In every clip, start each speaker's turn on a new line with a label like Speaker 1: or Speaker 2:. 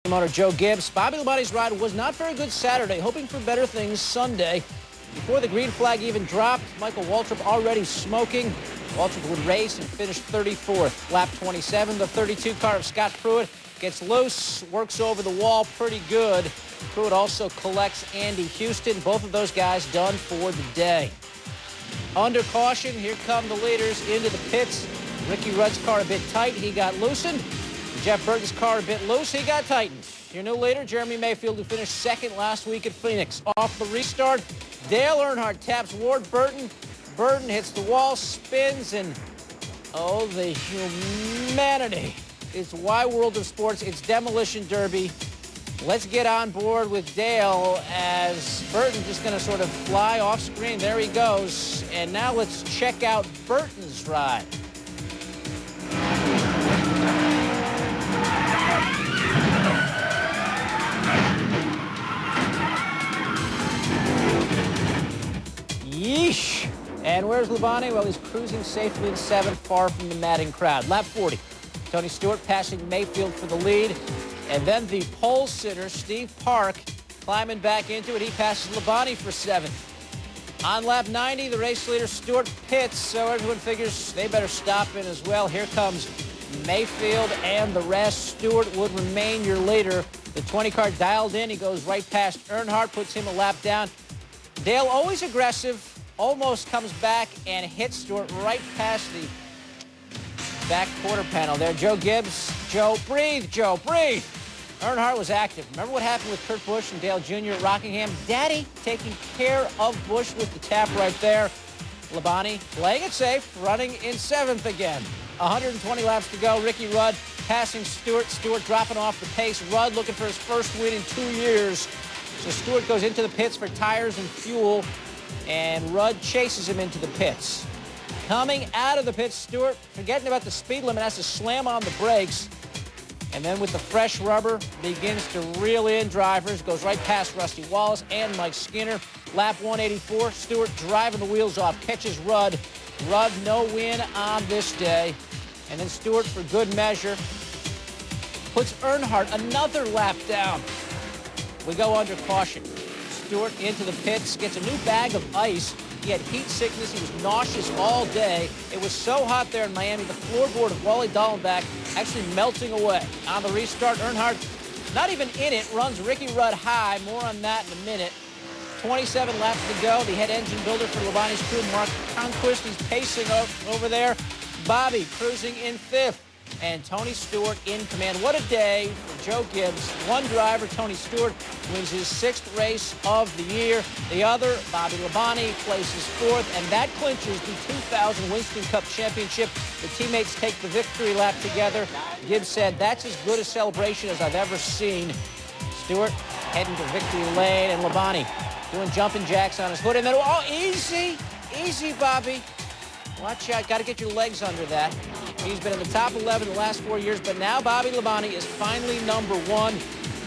Speaker 1: Motor Joe Gibbs. Bobby Labonte's ride was not very good Saturday, hoping for better things Sunday. Before the green flag even dropped, Michael Waltrip already smoking. Waltrip would race and finish 34th. Lap 27, the 32 car of Scott Pruitt gets loose, works over the wall pretty good. Pruitt also collects Andy Houston. Both of those guys done for the day. Under caution, here come the leaders into the pits. Ricky Rudd's car a bit tight, he got loosened. Jeff Burton's car a bit loose, he got tightened. Your new leader, Jeremy Mayfield, who finished second last week at Phoenix. Off the restart, Dale Earnhardt taps Ward Burton. Burton hits the wall, spins, and oh, the humanity. It's why World of Sports, it's Demolition Derby. Let's get on board with Dale as Burton just going to sort of fly off screen. There he goes. And now let's check out Burton's ride. Yeesh. And where's Labonte? Well, he's cruising safely in seventh, far from the madding crowd. Lap 40. Tony Stewart passing Mayfield for the lead. And then the pole sitter, Steve Park, climbing back into it. He passes Labonte for seventh. On lap 90, the race leader, Stewart, pits, so everyone figures they better stop in as well. Here comes Mayfield and the rest. Stewart would remain your leader. The 20 car dialed in. He goes right past Earnhardt, puts him a lap down. Dale, always aggressive, almost comes back and hits Stewart right past the back quarter panel there. Joe Gibbs. Joe, breathe, Joe, breathe. Earnhardt was active. Remember what happened with Kurt Busch and Dale Jr. at Rockingham? Daddy taking care of Busch with the tap right there. Labonte playing it safe, running in seventh again. 120 laps to go. Ricky Rudd passing Stewart. Stewart dropping off the pace. Rudd looking for his first win in 2 years. So Stewart goes into the pits for tires and fuel, and Rudd chases him into the pits. Coming out of the pits, Stewart, forgetting about the speed limit, has to slam on the brakes. And then with the fresh rubber, begins to reel in drivers, goes right past Rusty Wallace and Mike Skinner. Lap 184, Stewart driving the wheels off, catches Rudd. Rudd, no win on this day. And then Stewart, for good measure, puts Earnhardt another lap down. We go under caution. Stewart into the pits, gets a new bag of ice. He had heat sickness. He was nauseous all day. It was so hot there in Miami, the floorboard of Wally Dallenbach actually melting away. On the restart, Earnhardt, not even in it, runs Ricky Rudd high. More on that in a minute. 27 laps to go. The head engine builder for Labonte's crew, Mark Conquist, he's pacing over there. Bobby cruising in fifth. And Tony Stewart in command. What a day for Joe Gibbs. One driver, Tony Stewart, wins his sixth race of the year. The other, Bobby Labonte, places fourth, and that clinches the 2000 Winston Cup championship. The teammates take the victory lap together. Gibbs said, that's as good a celebration as I've ever seen. Stewart heading to victory lane, and Labonte doing jumping jacks on his hood. And then, oh, easy, easy, Bobby. Watch out, got to get your legs under that. He's been in the top 11 the last 4 years, but now Bobby Labonte is finally number one.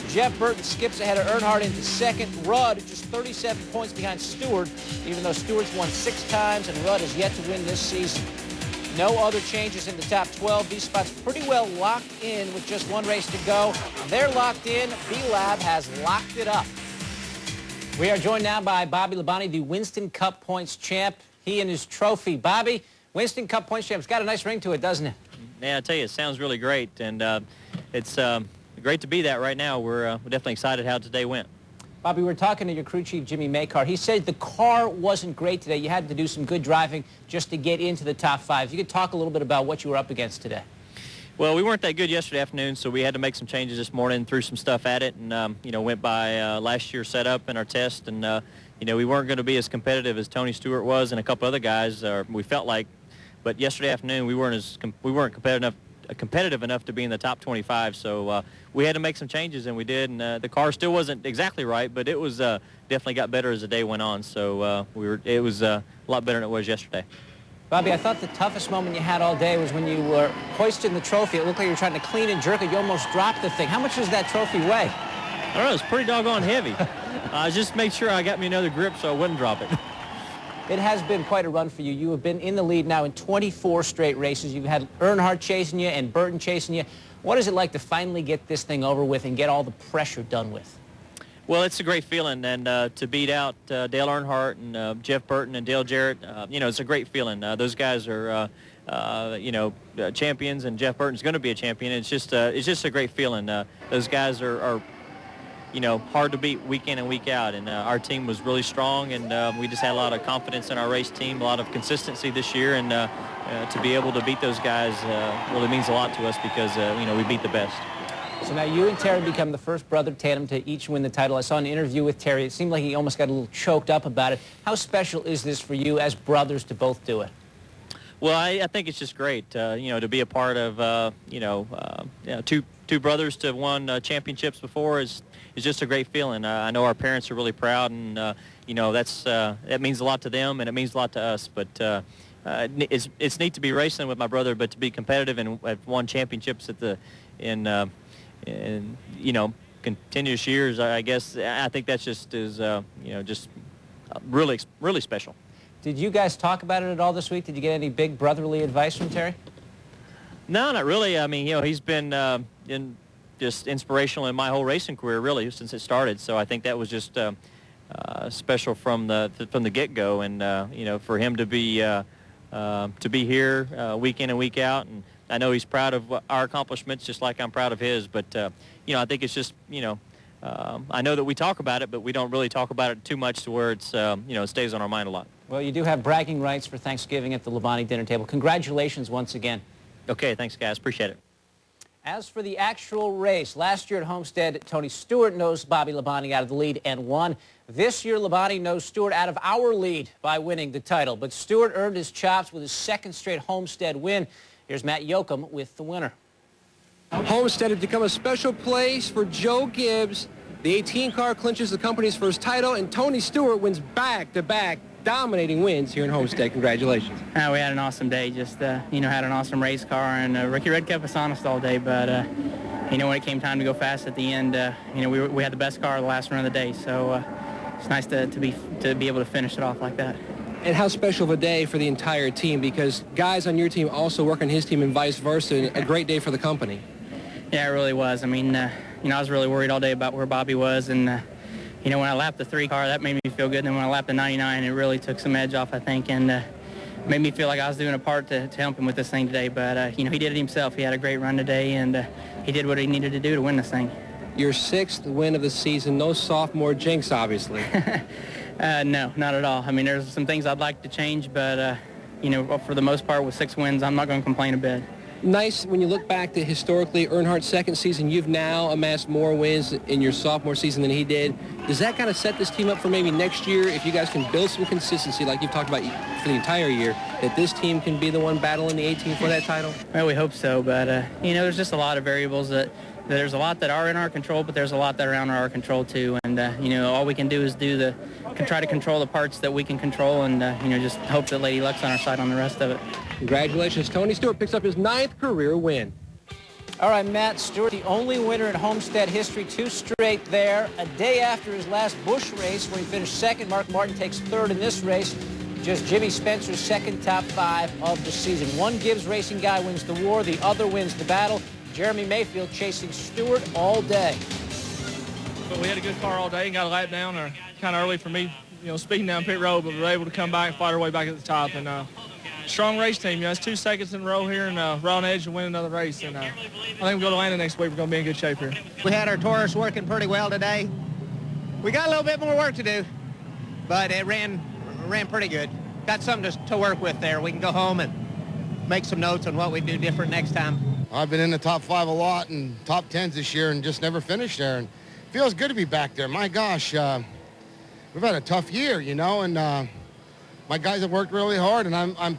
Speaker 1: Jeff Burton skips ahead of Earnhardt into second. Rudd just 37 points behind Stewart, even though Stewart's won 6 times and Rudd has yet to win this season. No other changes in the top 12. These spots pretty well locked in with just one race to go. They're locked in. B-Lab has locked it up. We are joined now by Bobby Labonte, the Winston Cup points champ. He and his trophy. Bobby, Winston Cup points champ's got a nice ring to it, doesn't it?
Speaker 2: Yeah, I tell you, it sounds really great, and it's great to be that right now. We're definitely excited how today went.
Speaker 1: Bobby, we're talking to your crew chief, Jimmy Maycar. He said the car wasn't great today. You had to do some good driving just to get into the top 5. If you could talk a little bit about what you were up against today.
Speaker 2: Well, we weren't that good yesterday afternoon, so we had to make some changes this morning, threw some stuff at it, and you know, went by last year's setup and our test, and you know, we weren't going to be as competitive as Tony Stewart was and a couple other guys, we felt like. But yesterday afternoon, we weren't competitive enough to be in the top 25. So we had to make some changes, and we did. And the car still wasn't exactly right, but it was definitely got better as the day went on. So it was a lot better than it was yesterday.
Speaker 1: Bobby, I thought the toughest moment you had all day was when you were hoisting the trophy. It looked like you were trying to clean and jerk it. You almost dropped the thing. How much does that trophy weigh?
Speaker 2: I don't know. It's pretty doggone heavy. Just made sure I got me another grip so I wouldn't drop it.
Speaker 1: It has been quite a run for you. You have been in the lead now in 24 straight races. You've had Earnhardt chasing you and Burton chasing you. What is it like to finally get this thing over with and get all the pressure done with?
Speaker 2: Well, it's a great feeling, and to beat out Dale Earnhardt and Jeff Burton and Dale Jarrett, you know, it's a great feeling. Those guys are, you know, champions, and Jeff Burton's going to be a champion. It's just a great feeling. Those guys are, you know, hard to beat week in and week out, and our team was really strong, and we just had a lot of confidence in our race team, a lot of consistency this year, and to be able to beat those guys really means a lot to us because, you know, we beat the best.
Speaker 1: So now you and Terry become the first brother tandem to each win the title. I saw an interview with Terry. It seemed like he almost got a little choked up about it. How special is this for you as brothers to both do it?
Speaker 2: Well, I think it's just great, you know, to be a part of, you know, two brothers to have won championships before is just a great feeling. I know our parents are really proud, and, you know, that means a lot to them, and it means a lot to us. But it's neat to be racing with my brother, but to be competitive and have won championships in you know, continuous years, I guess, I think that's just is, you know, just really special.
Speaker 1: Did you guys talk about it at all this week? Did you get any big brotherly advice from Terry? No,
Speaker 2: not really. I mean, you know, he's been just inspirational in my whole racing career, really, since it started. So I think that was just special from the get-go, and you know, for him to be here week in and week out, and I know he's proud of our accomplishments, just like I'm proud of his. But you know, I think it's just, you know, I know that we talk about it, but we don't really talk about it too much to where it's, you know, it stays on our mind a lot.
Speaker 1: Well, you do have bragging rights for Thanksgiving at the Labonte dinner table. Congratulations once again.
Speaker 2: Okay, thanks, guys. Appreciate it.
Speaker 1: As for the actual race, last year at Homestead, Tony Stewart nosed Bobby Labonte out of the lead and won. This year, Labonte nosed Stewart out of our lead by winning the title. But Stewart earned his chops with his second straight Homestead win. Here's Matt Yoakum with the winner.
Speaker 3: Homestead had become a special place for Joe Gibbs. The 18 car clinches the company's first title, and Tony Stewart wins back-to-back dominating wins here in Homestead. Congratulations.
Speaker 4: We had an awesome day. Just, you know, had an awesome race car, and Ricky Red kept us honest all day, but, you know, when it came time to go fast at the end, you know, we had the best car the last run of the day, so it's nice to be able to finish it off like that.
Speaker 3: And how special of a day for the entire team, because guys on your team also work on his team and vice versa. A great day for the company.
Speaker 4: Yeah, it really was. I mean, you know, I was really worried all day about where Bobby was, and, you know, when I lapped the 3 car, that made me feel good. And then when I lapped the 99, it really took some edge off, I think, and made me feel like I was doing a part to help him with this thing today. But, you know, he did it himself. He had a great run today, and he did what he needed to do to win this thing.
Speaker 3: Your 6th win of the season. No sophomore jinx, obviously.
Speaker 4: No, not at all. I mean, there's some things I'd like to change, but, you know, for the most part, with 6 wins, I'm not going to complain a bit.
Speaker 3: Nice when you look back to historically Earnhardt's second season. You've now amassed more wins in your sophomore season than he did. Does that kind of set this team up for maybe next year, if you guys can build some consistency like you've talked about for the entire year, that this team can be the one battling the 18 for that title?
Speaker 4: Well, we hope so, but, you know, there's just a lot of variables that there's a lot that are in our control, but there's a lot that are out of our control too. And, you know, all we can do is try to control the parts that we can control, and, you know, just hope that Lady Luck's on our side on the rest of it.
Speaker 3: Congratulations. Tony Stewart picks up his 9th career win.
Speaker 1: All right, Matt Stewart, the only winner in Homestead history, 2 straight there. A day after his last Busch race, when he finished second, Mark Martin takes 3rd in this race. Just Jimmy Spencer's second top 5 of the season. One Gibbs racing guy wins the war, the other wins the battle. Jeremy Mayfield chasing Stewart all day.
Speaker 5: But we had a good car all day and got a lap down, or kind of early for me, you know, speeding down pit road, but we were able to come back and fight our way back at the top. And strong race team. You know, it's 2 seconds in a row here, and we're on edge to win another race. And I think we go to Atlanta next week. We're going to be in good shape here.
Speaker 6: We had our Taurus working pretty well today. We got a little bit more work to do, but it ran pretty good. Got something to work with there. We can go home and make some notes on what we do different next time.
Speaker 7: I've been in the top 5 a lot and top 10s this year and just never finished there. And it feels good to be back there. My gosh, we've had a tough year, you know, and my guys have worked really hard. And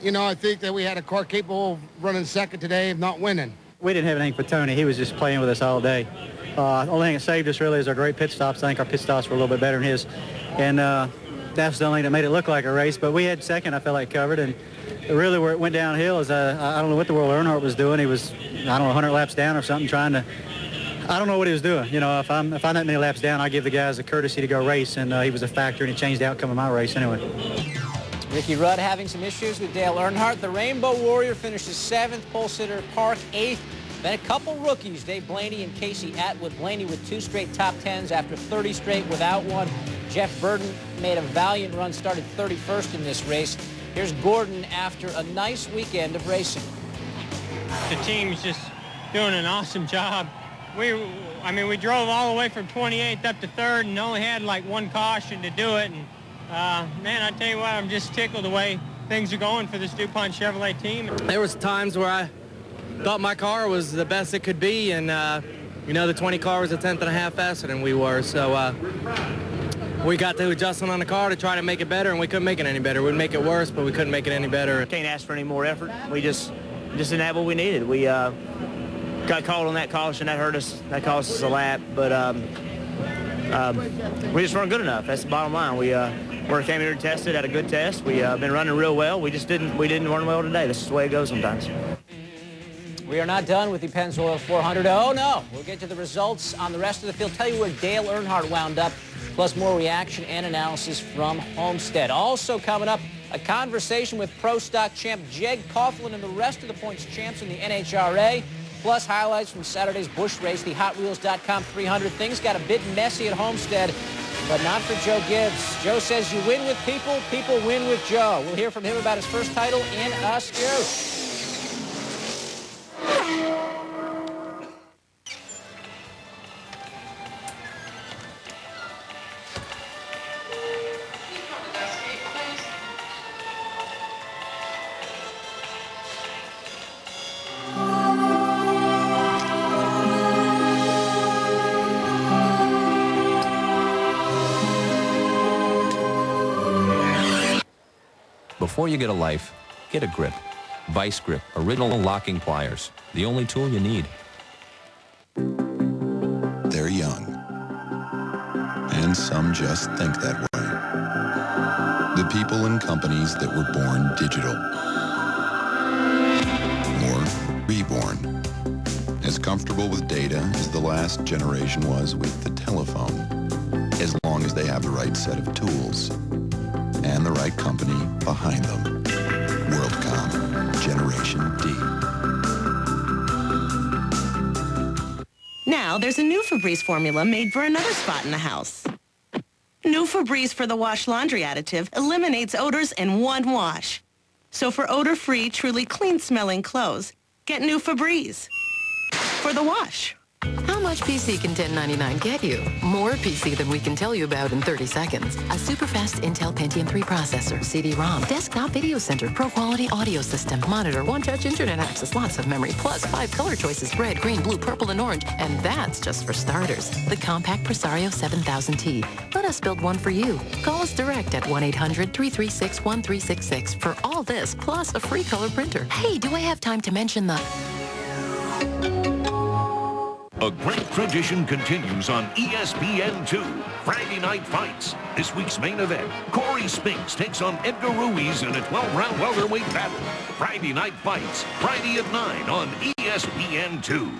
Speaker 7: you know, I think that we had a car capable of running second today, if not winning.
Speaker 8: We didn't have anything for Tony. He was just playing with us all day. The only thing that saved us really is our great pit stops. I think our pit stops were a little bit better than his. And that's the only thing that made it look like a race. But we had second, I felt like, covered. And really where it went downhill is I don't know what the world Earnhardt was doing. He was, I don't know, 100 laps down or something trying to, I don't know what he was doing. You know, if I'm that many laps down, I give the guys the courtesy to go race. And he was a factor, and he changed the outcome of my race anyway.
Speaker 1: Ricky Rudd having some issues with Dale Earnhardt. The Rainbow Warrior finishes 7th. Pole sitter Park 8th. Then a couple rookies, Dave Blaney and Casey Atwood. Blaney with 2 straight top 10s after 30 straight without one. Jeff Burton made a valiant run, started 31st in this race. Here's Gordon after a nice weekend of racing.
Speaker 9: The team's just doing an awesome job. We drove all the way from 28th up to 3rd and only had like 1 caution to do it. And man, I tell you what, I'm just tickled the way things are going for this DuPont Chevrolet team.
Speaker 10: There was times where I thought my car was the best it could be, and the 20 car was a 10th and a half faster than we were. So we got to adjusting on the car to try to make it better, and we couldn't make it any better. We'd make it worse, but we couldn't make it any better.
Speaker 11: Can't ask for any more effort. We just didn't have what we needed. We got called on that caution. That hurt us. That cost us a lap. But we just weren't good enough. That's the bottom line. We came here to test it, had a good test. We been running real well. We didn't run well today. This is the way it goes sometimes.
Speaker 1: We are not done with the Pennzoil 400. Oh, no. We'll get to the results on the rest of the field. Tell you where Dale Earnhardt wound up, plus more reaction and analysis from Homestead. Also coming up, a conversation with Pro Stock champ Jeg Coughlin and the rest of the points champs in the NHRA, plus highlights from Saturday's Busch race, the HotWheels.com 300. Things got a bit messy at Homestead, but not for Joe Gibbs. Joe says you win with people, people win with Joe. We'll hear from him about his first title in a scoop.
Speaker 12: Before you get a life, get a grip. Vice Grip, original locking pliers. The only tool you need.
Speaker 13: They're young. And some just think that way. The people and companies that were born digital. Or reborn. As comfortable with data as the last generation was with the telephone. As long as they have the right set of tools. And the right company behind them. WorldCom, Generation D.
Speaker 14: Now there's a new Febreze formula made for another spot in the house. New Febreze for the Wash Laundry additive eliminates odors in one wash. So for odor-free, truly clean-smelling clothes, get new Febreze for the wash.
Speaker 15: How much PC can $10.99 get you? More PC than we can tell you about in 30 seconds. A super-fast Intel Pentium 3 processor, CD-ROM, desktop video center, pro-quality audio system, monitor, one-touch internet access, lots of memory, plus 5 color choices, red, green, blue, purple, and orange. And that's just for starters. The compact Presario 7000T. Let us build one for you. Call us direct at 1-800-336-1366 for all this, plus a free color printer. Hey, do I have time to mention the...
Speaker 16: A great tradition continues on ESPN2. Friday Night Fights. This week's main event, Corey Spinks takes on Edgar Ruiz in a 12-round welterweight battle. Friday Night Fights, Friday at 9 on ESPN2.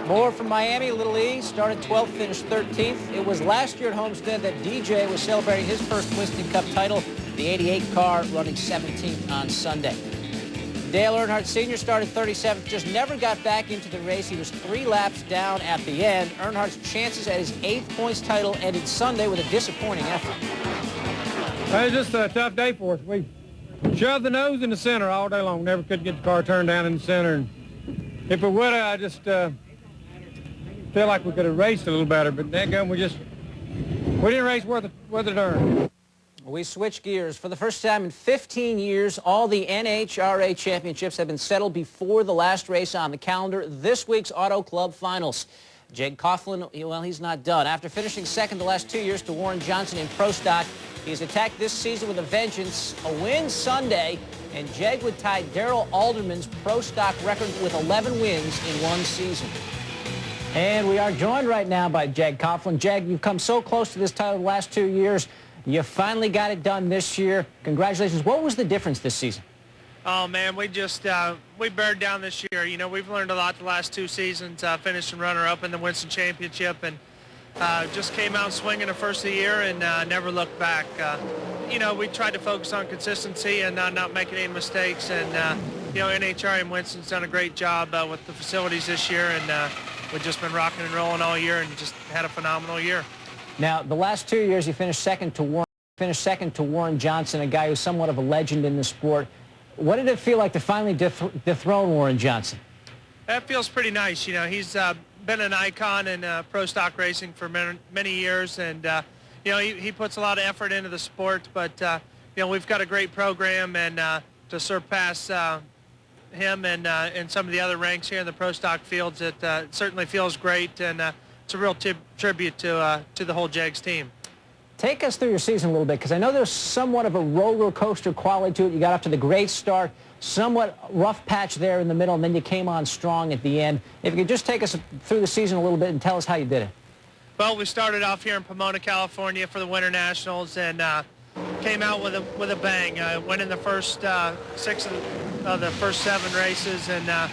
Speaker 1: More from Miami, Little E. Started 12th, finished 13th. It was last year at Homestead that DJ was celebrating his first Winston Cup title, the 88 car, running 17th on Sunday. Dale Earnhardt Sr. started 37th, just never got back into the race. He was 3 laps down at the end. Earnhardt's chances at his 8th points title ended Sunday with a disappointing effort.
Speaker 17: It was just a tough day for us. We shoved the nose in the center all day long. Never could get the car turned down in the center. And if it would have, I just feel like we could have raced a little better. But that gun, we didn't race worth it earned.
Speaker 1: We switch gears. For the first time in 15 years, all the NHRA championships have been settled before the last race on the calendar, this week's Auto Club Finals. Jeg Coughlin, well, he's not done. After finishing second the last 2 years to Warren Johnson in Pro Stock, he's attacked this season with a vengeance. A win Sunday, and Jeg would tie Darrell Alderman's Pro Stock record with 11 wins in one season. And we are joined right now by Jeg Coughlin. Jeg, you've come so close to this title the last 2 years. You finally got it done this year. Congratulations. What was the difference this season?
Speaker 18: Oh, man, we bared down this year. You know, we've learned a lot the last 2 seasons, finishing runner-up in the Winston Championship, and just came out swinging the first of the year and never looked back. You know, we tried to focus on consistency and not making any mistakes, and NHRA and Winston's done a great job with the facilities this year, and we've just been rocking and rolling all year and just had a phenomenal year.
Speaker 1: Now, the last 2 years, you finished second to Warren Johnson, a guy who's somewhat of a legend in the sport. What did it feel like to finally dethrone Warren Johnson?
Speaker 18: That feels pretty nice. He's been an icon in pro stock racing for many years, and he puts a lot of effort into the sport. But we've got a great program, and to surpass him and some of the other ranks here in the pro stock fields, it certainly feels great, and it's a real tribute to the whole JEGS team.
Speaker 1: Take us through your season a little bit, because I know there's somewhat of a roller coaster quality to it. You got off to the great start, somewhat rough patch there in the middle, and then you came on strong at the end. If you could just take us through the season a little bit and tell us how you did it.
Speaker 18: Well, we started off here in Pomona, California for the Winter Nationals, and came out with a bang. Went in the first 6 of the first 7 races, and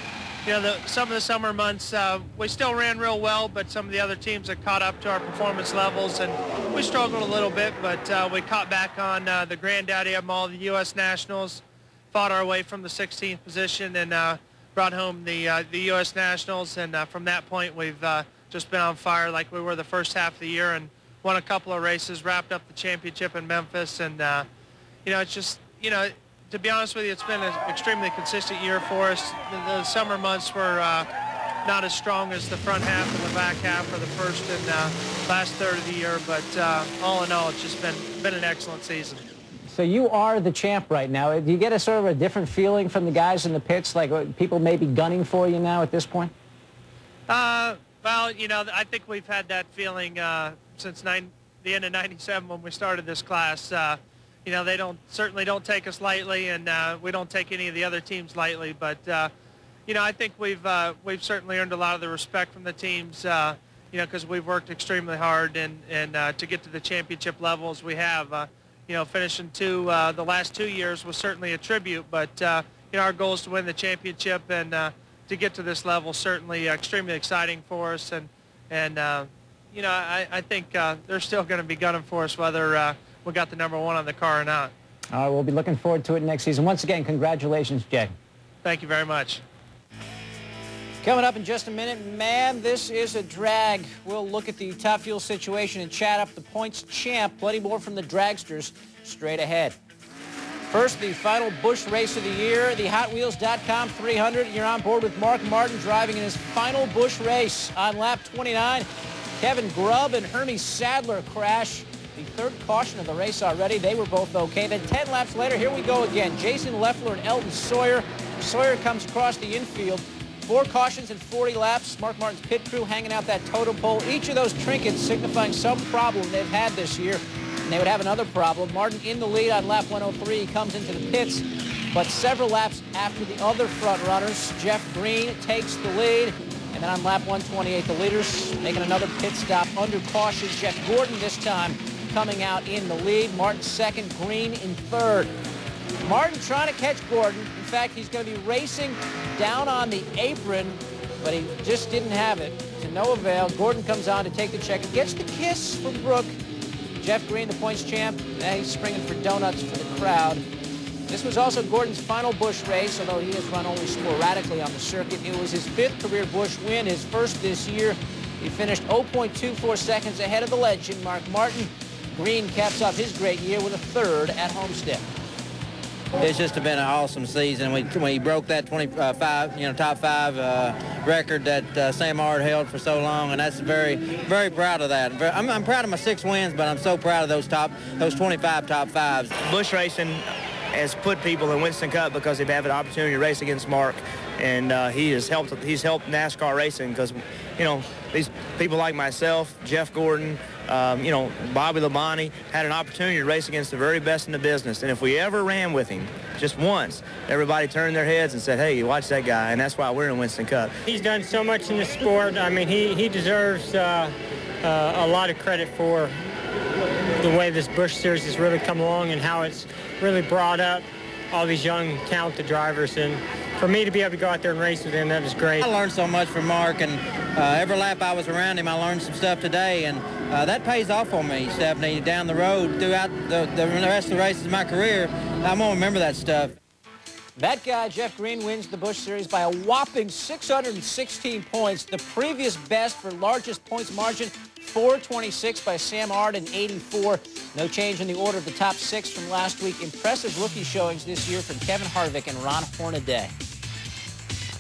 Speaker 18: some of the summer months we still ran real well, but some of the other teams had caught up to our performance levels, and we struggled a little bit, but we caught back on the granddaddy of them all, the U.S. Nationals, fought our way from the 16th position, and brought home the U.S. Nationals, and from that point we've just been on fire like we were the first half of the year, and won a couple of races, wrapped up the championship in Memphis, and it's just, to be honest with you, it's been an extremely consistent year for us. The summer months were not as strong as the front half and the back half, or the first and last third of the year, but all in all, it's just been an excellent season.
Speaker 1: So you are the champ right now. Do you get a sort of a different feeling from the guys in the pits, like people may be gunning for you now at this point?
Speaker 18: Well, I think we've had that feeling since the end of '97 when we started this class. They certainly don't take us lightly, and we don't take any of the other teams lightly. But I think we've certainly earned a lot of the respect from the teams, because we've worked extremely hard and to get to the championship levels we have. Finishing the last 2 years was certainly a tribute, but our goal is to win the championship, and to get to this level certainly extremely exciting for us. And I think they're still going to be gunning for us whether we got the #1 on the car or not.
Speaker 1: All right, we'll be looking forward to it next season. Once again, congratulations, Jag.
Speaker 18: Thank you very much.
Speaker 1: Coming up in just a minute, man, this is a drag. We'll look at the Top Fuel situation and chat up the points champ. Plenty more from the dragsters straight ahead. First, the final Busch race of the year, the HotWheels.com 300. You're on board with Mark Martin driving in his final Busch race. On lap 29, Kevin Grubb and Hermie Sadler crash. The third caution of the race already. They were both okay. Then 10 laps later, here we go again. Jason Leffler and Elton Sawyer. Sawyer comes across the infield. 4 cautions in 40 laps. Mark Martin's pit crew hanging out that totem pole. Each of those trinkets signifying some problem they've had this year. And they would have another problem. Martin in the lead on lap 103. He comes into the pits, but several laps after the other front runners. Jeff Green takes the lead. And then on lap 128, the leaders making another pit stop under caution. Jeff Gordon this time coming out in the lead. Martin second, Green in third. Martin trying to catch Gordon. In fact, he's going to be racing down on the apron, but he just didn't have it. To no avail. Gordon comes on to take the check and gets the kiss from Brooke. Jeff Green, the points champ, he's springing for donuts for the crowd. This was also Gordon's final Busch race, although he has run only sporadically on the circuit. It was his 5th career Busch win, his first this year. He finished 0.24 seconds ahead of the legend, Mark Martin. Green caps off his great year with a 3rd at Homestead.
Speaker 19: It's just been an awesome season. We broke that 25, top 5 record that Sam Ard held for so long, and that's very, very proud of that. I'm proud of my 6 wins, but I'm so proud of those 25 top 5s.
Speaker 11: Busch racing has put people in Winston Cup because they've had an opportunity to race against Mark, and he's helped NASCAR racing because, these people like myself, Jeff Gordon, Bobby Labonte had an opportunity to race against the very best in the business. And if we ever ran with him just once, everybody turned their heads and said, hey, watch that guy. And that's why we're in Winston Cup.
Speaker 9: He's done so much in the sport. I mean, he deserves a lot of credit for the way this Busch Series has really come along and how it's really brought up all these young, talented drivers. And for me to be able to go out there and race with him, that was great.
Speaker 19: I learned so much from Mark, and every lap I was around him, I learned some stuff today, and that pays off for me, Stephanie, down the road throughout the rest of the races of my career. I'm going to remember that stuff.
Speaker 1: That guy, Jeff Green, wins the Busch Series by a whopping 616 points. The previous best for largest points margin, 426 by Sam Ard in 84. No change in the order of the top 6 from last week. Impressive rookie showings this year from Kevin Harvick and Ron Hornaday.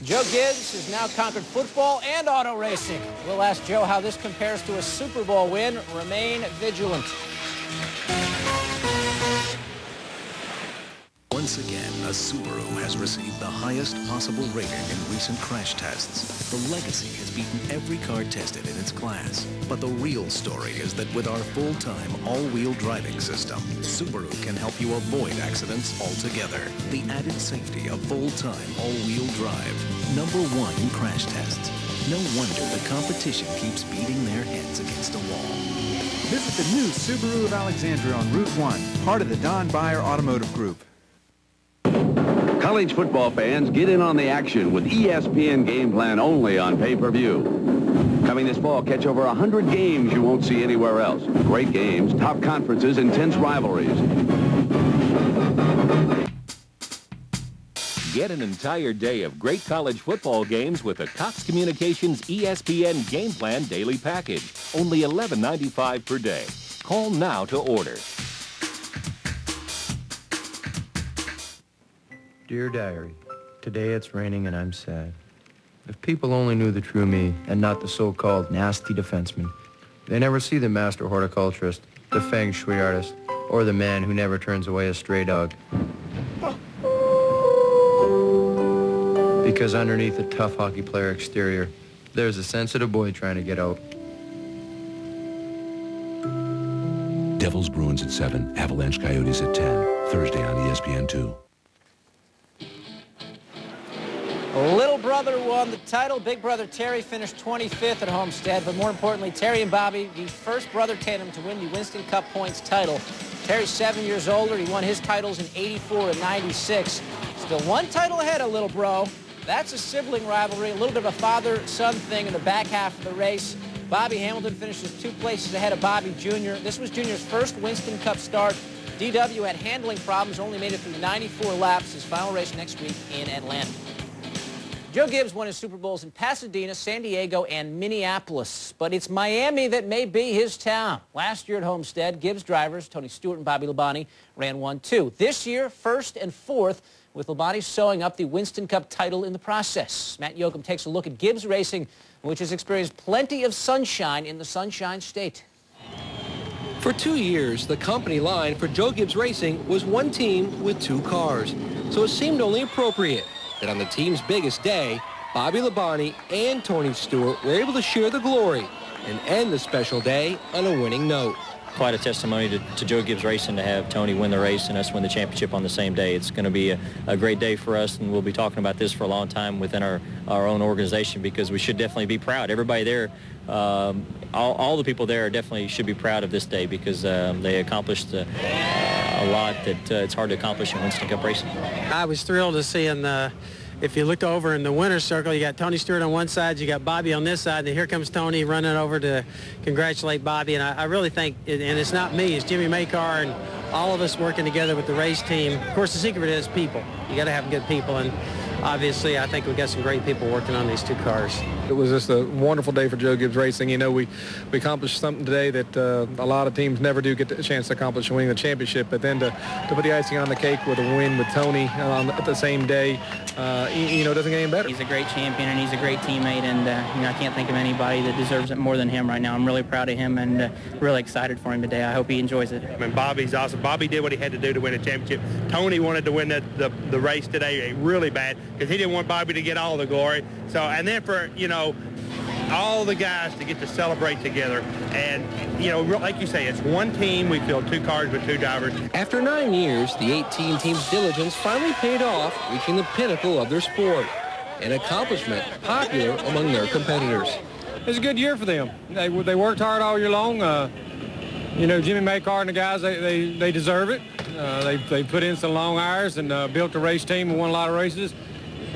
Speaker 1: Joe Gibbs has now conquered football and auto racing. We'll ask Joe how this compares to a Super Bowl win. Remain vigilant.
Speaker 20: Once again, a Subaru has received the highest possible rating in recent crash tests. The Legacy has beaten every car tested in its class. But the real story is that with our full-time all-wheel driving system, Subaru can help you avoid accidents altogether. The added safety of full-time all-wheel drive. #1 in crash tests. No wonder the competition keeps beating their heads against a wall.
Speaker 21: Visit the new Subaru of Alexandria on Route 1, part of the Don Beyer Automotive Group.
Speaker 22: College football fans, get in on the action with ESPN Game Plan only on pay-per-view. Coming this fall, catch over 100 games you won't see anywhere else. Great games, top conferences, intense rivalries.
Speaker 23: Get an entire day of great college football games with the Cox Communications ESPN Game Plan Daily Package. Only $11.95 per day. Call now to order.
Speaker 24: Dear Diary, today it's raining and I'm sad. If people only knew the true me and not the so-called nasty defenseman, they never see the master horticulturist, the feng shui artist, or the man who never turns away a stray dog. Because underneath the tough hockey player exterior, there's a sensitive boy trying to get out.
Speaker 25: Devils Bruins at 7, Avalanche Coyotes at 10, Thursday on ESPN2.
Speaker 1: Little brother won the title. Big brother Terry finished 25th at Homestead, but more importantly, Terry and Bobby, the first brother tandem to win the Winston Cup points title. Terry's 7 years older. He won his titles in 84 and 96. Still one title ahead of little bro. That's a sibling rivalry, a little bit of a father-son thing in the back half of the race. Bobby Hamilton finishes 2 places ahead of Bobby Jr. This was Jr.'s first Winston Cup start. DW had handling problems, only made it through 94 laps. His final race next week in Atlanta. Joe Gibbs won his Super Bowls in Pasadena, San Diego, and Minneapolis. But it's Miami that may be his town. Last year at Homestead, Gibbs drivers Tony Stewart and Bobby Labonte ran 1-2. This year, 1st and 4th, with Labonte sewing up the Winston Cup title in the process. Matt Yoakum takes a look at Gibbs Racing, which has experienced plenty of sunshine in the Sunshine State.
Speaker 3: For 2 years, the company line for Joe Gibbs Racing was one team with 2 cars. So it seemed only appropriate that on the team's biggest day, Bobby Labonte and Tony Stewart were able to share the glory and end the special day on a winning note.
Speaker 2: Quite a testimony to Joe Gibbs Racing to have Tony win the race and us win the championship on the same day. It's going to be a great day for us, and we'll be talking about this for a long time within our own organization, because we should definitely be proud. Everybody there, all the people there definitely should be proud of this day, because they accomplished a lot that it's hard to accomplish in Winston Cup racing.
Speaker 26: I was thrilled to see if you look over in the winner's circle, you got Tony Stewart on one side, you got Bobby on this side, and here comes Tony running over to congratulate Bobby. And I really think, and it's not me, it's Jimmy Maycar and all of us working together with the race team. Of course, the secret is people. You got to have good people, and obviously I think we got some great people working on these 2 cars.
Speaker 17: It was just a wonderful day for Joe Gibbs Racing. You know, we accomplished something today that a lot of teams never do get a chance to accomplish, winning the championship. But then to put the icing on the cake with a win with Tony at the same day, you know, doesn't get any better.
Speaker 4: He's a great champion and he's a great teammate, and you know, I can't think of anybody that deserves it more than him right now. I'm really proud of him and really excited for him today. I hope he enjoys it.
Speaker 27: I mean, Bobby's awesome. Bobby did what he had to do to win a championship. Tony wanted to win the race today really bad because he didn't want Bobby to get all the glory. So, and then for, you know, all the guys to get to celebrate together. And, you know, like you say, it's one team. We fill 2 cars with 2 drivers.
Speaker 3: After 9 years, the 18 team's diligence finally paid off, reaching the pinnacle of their sport, an accomplishment popular among their competitors.
Speaker 17: It's a good year for them. They worked hard all year long. You know, Jimmy Maycar and the guys, they deserve it. They put in some long hours and built a race team and won a lot of races.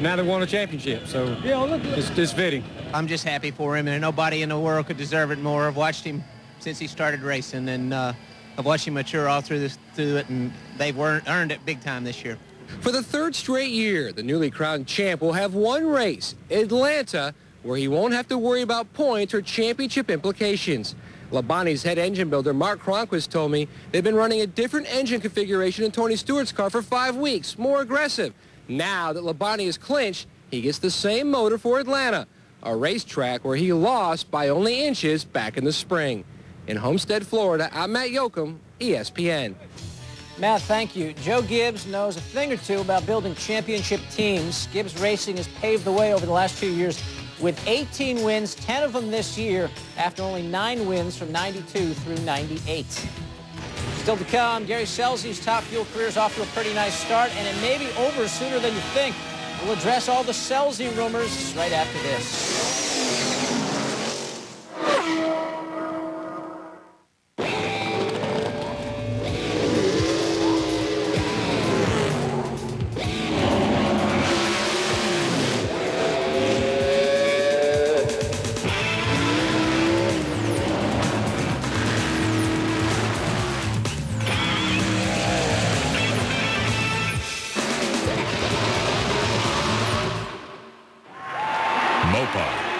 Speaker 17: Now they won a championship, so it's fitting.
Speaker 6: I'm just happy for him, and nobody in the world could deserve it more. I've watched him since he started racing, and I've watched him mature all through it, and they've earned it big time this year.
Speaker 3: For the third straight year, the newly crowned champ will have one race, Atlanta, where he won't have to worry about points or championship implications. Labonte's head engine builder, Mark Cronquist, told me they've been running a different engine configuration in Tony Stewart's car for 5 weeks, more aggressive. Now that Labonte is clinched, he gets the same motor for Atlanta, a racetrack where he lost by only inches back in the spring. In Homestead, Florida, I'm Matt Yoakum, ESPN.
Speaker 1: Matt, thank you. Joe Gibbs knows a thing or two about building championship teams. Gibbs Racing has paved the way over the last 2 years with 18 wins, 10 of them this year, after only 9 wins from 92 through 98. Still to come, Gary Scelzi's Top Fuel career is off to a pretty nice start, and it may be over sooner than you think. We'll address all the Scelzi rumors right after this.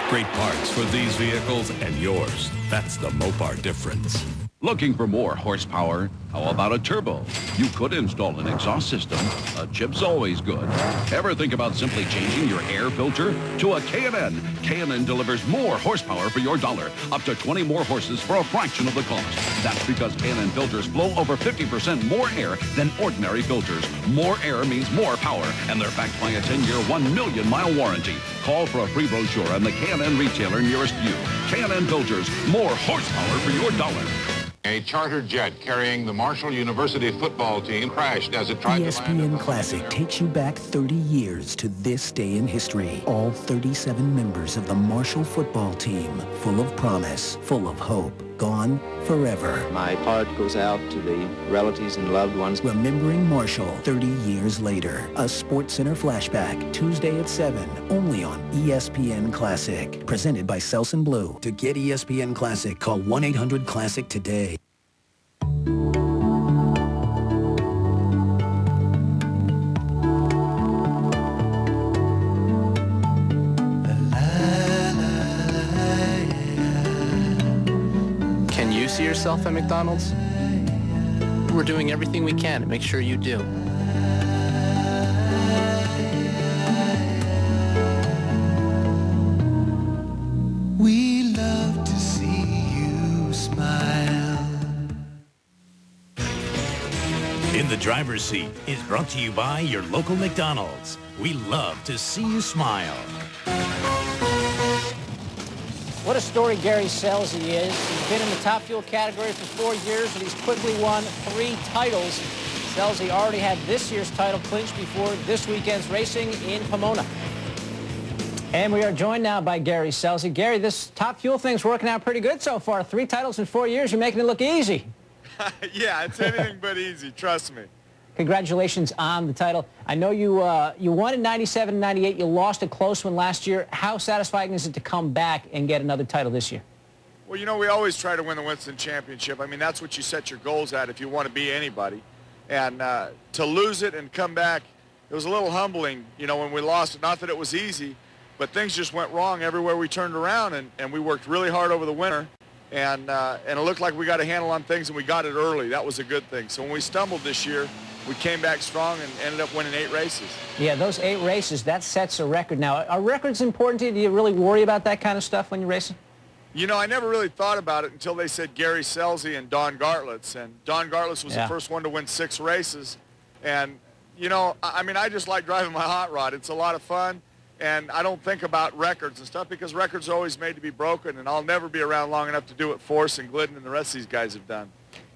Speaker 5: Great parts for these vehicles and yours. That's the Mopar difference.
Speaker 22: Looking for more horsepower? How about a turbo? You could install an exhaust system. A chip's always good. Ever think about simply changing your air filter? To a K&N. K&N delivers more horsepower for your dollar. Up to 20 more horses for a fraction of the cost. That's because K&N filters blow over 50% more air than ordinary filters. More air means more power, and they're backed by a 10-year, 1,000,000-mile warranty. Call for a free brochure on the K&N retailer nearest you. K&N filters, more horsepower for your dollar.
Speaker 7: A charter jet carrying the Marshall University football team crashed as it tried to land.
Speaker 8: ESPN Classic takes you back 30 years to this day in history. All 37 members of the Marshall football team, full of promise, full of hope, gone forever.
Speaker 24: My heart goes out to the relatives and loved ones.
Speaker 8: Remembering Marshall 30 years later. A SportsCenter flashback, Tuesday at 7, only on ESPN Classic. Presented by Selsun Blue. To get ESPN Classic, call 1-800-CLASSIC today.
Speaker 10: Can you see yourself at McDonald's? We're doing everything we can to make sure you do.
Speaker 12: We love to see you smile.
Speaker 13: In the Driver's Seat is brought to you by your local McDonald's. We love to see you smile.
Speaker 1: What a story Gary Scelzi is. He's been in the Top Fuel category for 4 years, and he's quickly won 3 titles. Scelzi already had this year's title clinched before this weekend's racing in Pomona. And we are joined now by Gary Scelzi. Gary, this Top Fuel thing's working out pretty good so far. 3 titles in 4 years. You're making it look easy.
Speaker 14: Yeah, it's anything but easy, trust me.
Speaker 1: Congratulations on the title. I know you won in 97 and 98. You lost a close one last year. How satisfying is it to come back and get another title this year?
Speaker 14: Well, you know, we always try to win the Winston Championship. I mean, that's what you set your goals at if you want to be anybody. And to lose it and come back, it was a little humbling, you know, when we lost it. Not that it was easy, but things just went wrong everywhere we turned around, and we worked really hard over the winter. And it looked like we got a handle on things, and we got it early. That was a good thing. So when we stumbled this year, we came back strong and ended up winning 8 races.
Speaker 1: Yeah, those 8 races, that sets a record. Now, are records important to you? Do you really worry about that kind of stuff when you're racing?
Speaker 14: You know, I never really thought about it until they said Gary Scelzi and Don Gartlitz. And Don Gartlitz was the first one to win 6 races. And, you know, I mean, I just like driving my hot rod. It's a lot of fun. And I don't think about records and stuff because records are always made to be broken. And I'll never be around long enough to do what Force and Glidden and the rest of these guys have done.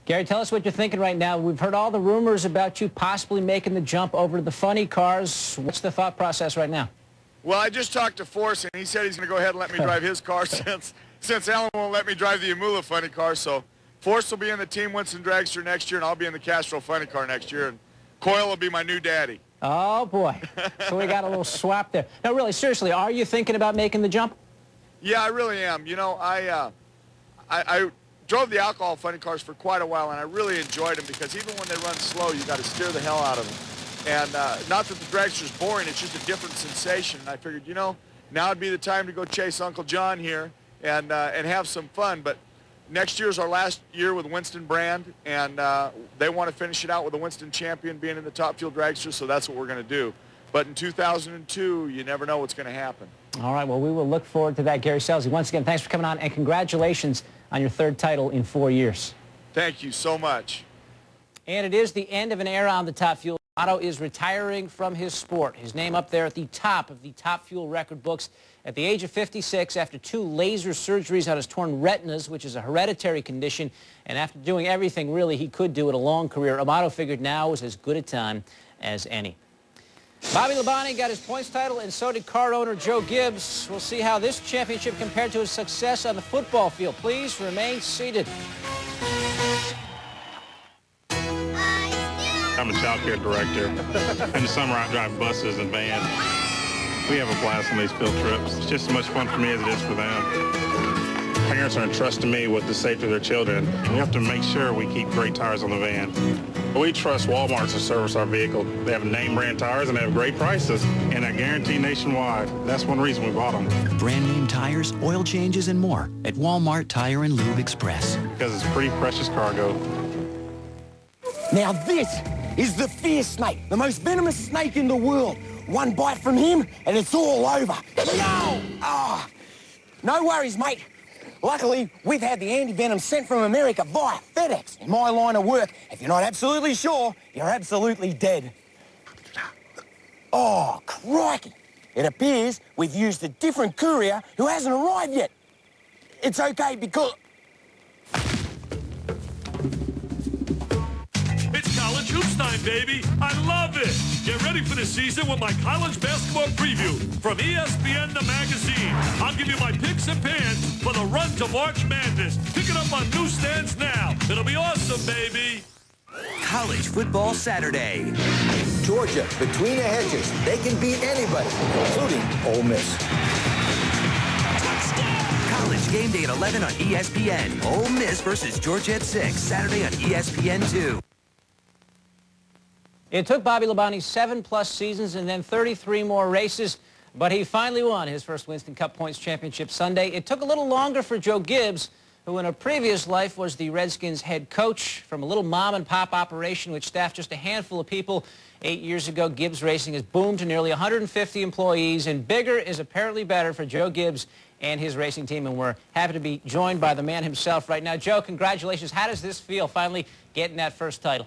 Speaker 1: Gary, tell us what you're thinking right now. We've heard all the rumors about you possibly making the jump over to the funny cars. What's the thought process right now?
Speaker 14: Well, I just talked to Force, and he said he's going to go ahead and let me drive his car since Alan won't let me drive the Amula funny car. So Force will be in the Team Winston Dragster next year, and I'll be in the Castro funny car next year. And Coyle will be my new daddy.
Speaker 1: Oh, boy. So we got a little swap there. No, really, seriously, are you thinking about making the jump?
Speaker 14: Yeah, I really am. You know, I drove the alcohol funny cars for quite a while, and I really enjoyed them because even when they run slow, you got to steer the hell out of them. And not that the dragster's boring, it's just a different sensation. And I figured, you know, now would be the time to go chase Uncle John here and have some fun. But next year's our last year with Winston brand, and they want to finish it out with a Winston champion being in the Top Fuel dragster, so that's what we're going to do. But in 2002, you never know what's going to happen.
Speaker 1: All right, well, we will look forward to that, Gary Scelzi. Once again, thanks for coming on, and congratulations on your 3rd title in 4 years.
Speaker 14: Thank you so much.
Speaker 1: And it is the end of an era on the Top Fuel. Otto is retiring from his sport. His name up there at the top of the Top Fuel record books. At the age of 56, after 2 laser surgeries on his torn retinas, which is a hereditary condition, and after doing everything really he could do in a long career, Amato figured now was as good a time as any. Bobby Labonte got his points title, and so did car owner Joe Gibbs. We'll see how this championship compared to his success on the football field. Please remain seated.
Speaker 9: I'm a child care director. In the summer, I drive buses and vans. We have a blast on these field trips. It's just as much fun for me as it is for them. Parents are entrusting me with the safety of their children, and we have to make sure we keep great tires on the van. We trust Walmart to service our vehicle. They have name brand tires and they have great prices, and I guarantee nationwide. That's one reason we bought them.
Speaker 11: Brand name tires, oil changes, and more at Walmart Tire and Lube Express.
Speaker 9: Because it's pretty precious cargo.
Speaker 15: Now this is the fierce snake, the most venomous snake in the world. One bite from him and it's all over. Yo! Oh, no worries, mate. Luckily, we've had the anti-venom sent from America via FedEx. In my line of work, if you're not absolutely sure, you're absolutely dead. Oh, crikey. It appears we've used a different courier who hasn't arrived yet. It's okay because...
Speaker 16: It's college hoops time, baby. I love it. Get ready for the season with my college basketball preview from ESPN the magazine. I'll give you my picks and pans for the run to March Madness. Pick it up on newsstands now. It'll be awesome, baby.
Speaker 18: College football Saturday.
Speaker 19: Georgia, between the hedges. They can beat anybody, including Ole Miss.
Speaker 18: College game day at 11 on ESPN. Ole Miss versus Georgia at 6, Saturday on ESPN 2.
Speaker 1: It took Bobby Labonte 7+ seasons and then 33 more races, but he finally won his first Winston Cup Points Championship Sunday. It took a little longer for Joe Gibbs, who in a previous life was the Redskins head coach from a little mom-and-pop operation which staffed just a handful of people. 8 years ago, Gibbs Racing has boomed to nearly 150 employees, and bigger is apparently better for Joe Gibbs and his racing team, and we're happy to be joined by the man himself right now. Joe, congratulations. How does this feel, finally getting that first title?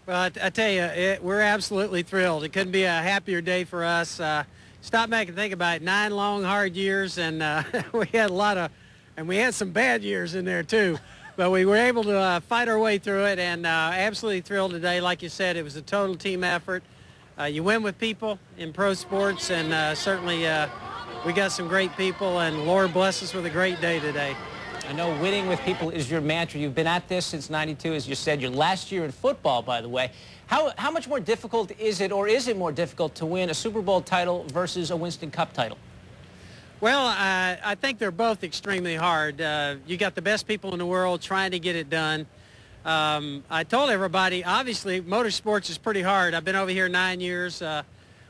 Speaker 26: Well, I tell you, we're absolutely thrilled. It couldn't be a happier day for us. Stop back and think about it. 9 long, hard years, and we had a lot of, and we had some bad years in there too. But we were able to fight our way through it, and absolutely thrilled today. Like you said, it was a total team effort. You win with people in pro sports, and certainly we got some great people, and Lord bless us with a great day today.
Speaker 1: I know winning with people is your mantra. You've been at this since '92, as you said. Your last year in football, by the way. How much more difficult is it, or is it more difficult to win a Super Bowl title versus a Winston Cup title?
Speaker 26: Well, I think they're both extremely hard. You got the best people in the world trying to get it done. I told everybody, obviously, motorsports is pretty hard. I've been over here 9 years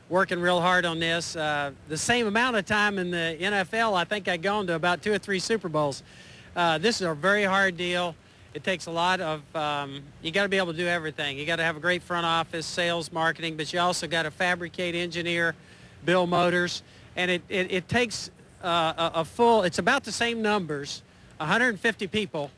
Speaker 26: working real hard on this. The same amount of time in the NFL, I think I've gone to about 2 or 3 Super Bowls. This is a very hard deal. It takes a lot of, you got to be able to do everything. You got to have a great front office, sales, marketing, but you also got to fabricate, engineer, build motors. And it takes a full, it's about the same numbers, 150 people.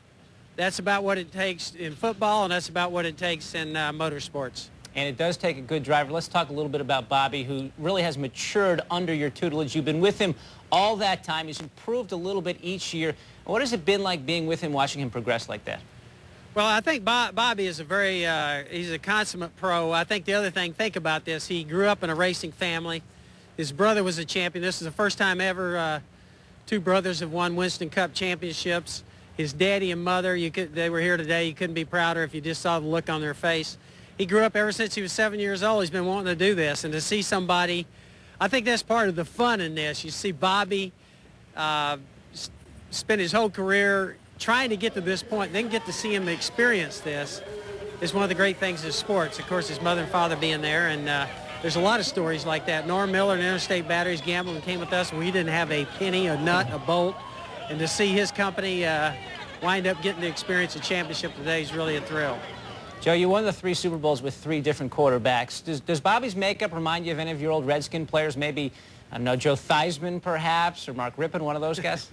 Speaker 26: That's about what it takes in football, and that's about what it takes in motorsports.
Speaker 1: And it does take a good driver. Let's talk a little bit about Bobby, who really has matured under your tutelage. You've been with him all that time. He's improved a little bit each year. What has it been like being with him, watching him progress like that?
Speaker 26: Well, I think Bobby is a very, he's a consummate pro. I think the other thing, think about this, he grew up in a racing family. His brother was a champion. This is the first time ever 2 brothers have won Winston Cup championships. His daddy and mother, they were here today. You couldn't be prouder if you just saw the look on their face. He grew up ever since he was 7 years old. He's been wanting to do this, and to see somebody, I think that's part of the fun in this. You see Bobby spend his whole career trying to get to this point, then get to see him experience this. is one of the great things of sports. Of course, his mother and father being there, and there's a lot of stories like that. Norm Miller and Interstate Batteries Gambling came with us, and we didn't have a penny, a nut, a bolt, and to see his company wind up getting to experience a championship today is really a thrill.
Speaker 1: Joe, you won the 3 Super Bowls with 3 different quarterbacks. Does Bobby's makeup remind you of any of your old Redskin players? Maybe, I don't know, Joe Theismann perhaps, or Mark Rippon, one of those guys?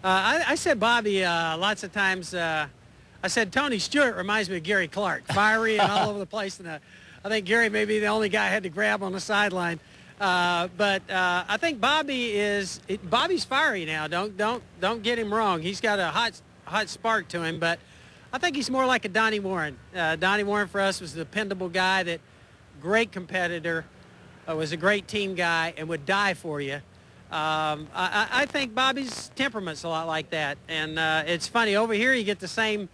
Speaker 26: I said Bobby lots of times. I said Tony Stewart reminds me of Gary Clark, fiery and all over the place. And I think Gary may be the only guy I had to grab on the sideline. But I think Bobby's fiery now. Don't get him wrong. He's got a hot spark to him, but I think he's more like a Donnie Warren. Donnie Warren for us was a dependable guy, that great competitor, was a great team guy, and would die for you. I think Bobby's temperament's a lot like that, and it's funny, over here you get the same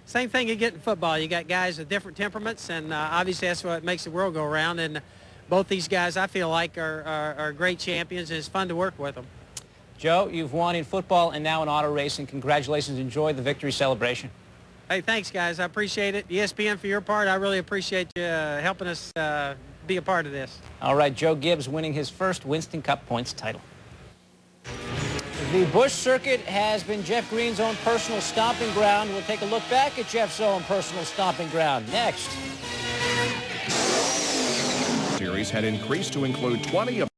Speaker 26: thing you get in football. You got guys with different temperaments, and obviously that's what makes the world go around, and both these guys I feel like are great champions, and it's fun to work with them.
Speaker 1: Joe, you've won in football and now in auto racing. Congratulations. Enjoy the victory celebration.
Speaker 26: Hey, thanks, guys. I appreciate it. ESPN, for your part, I really appreciate you helping us be a part of this.
Speaker 1: All right, Joe Gibbs winning his first Winston Cup points title. The Busch Circuit has been Jeff Green's own personal stomping ground. We'll take a look back at Jeff's own personal stomping ground next.
Speaker 2: Series had increased to include 20 of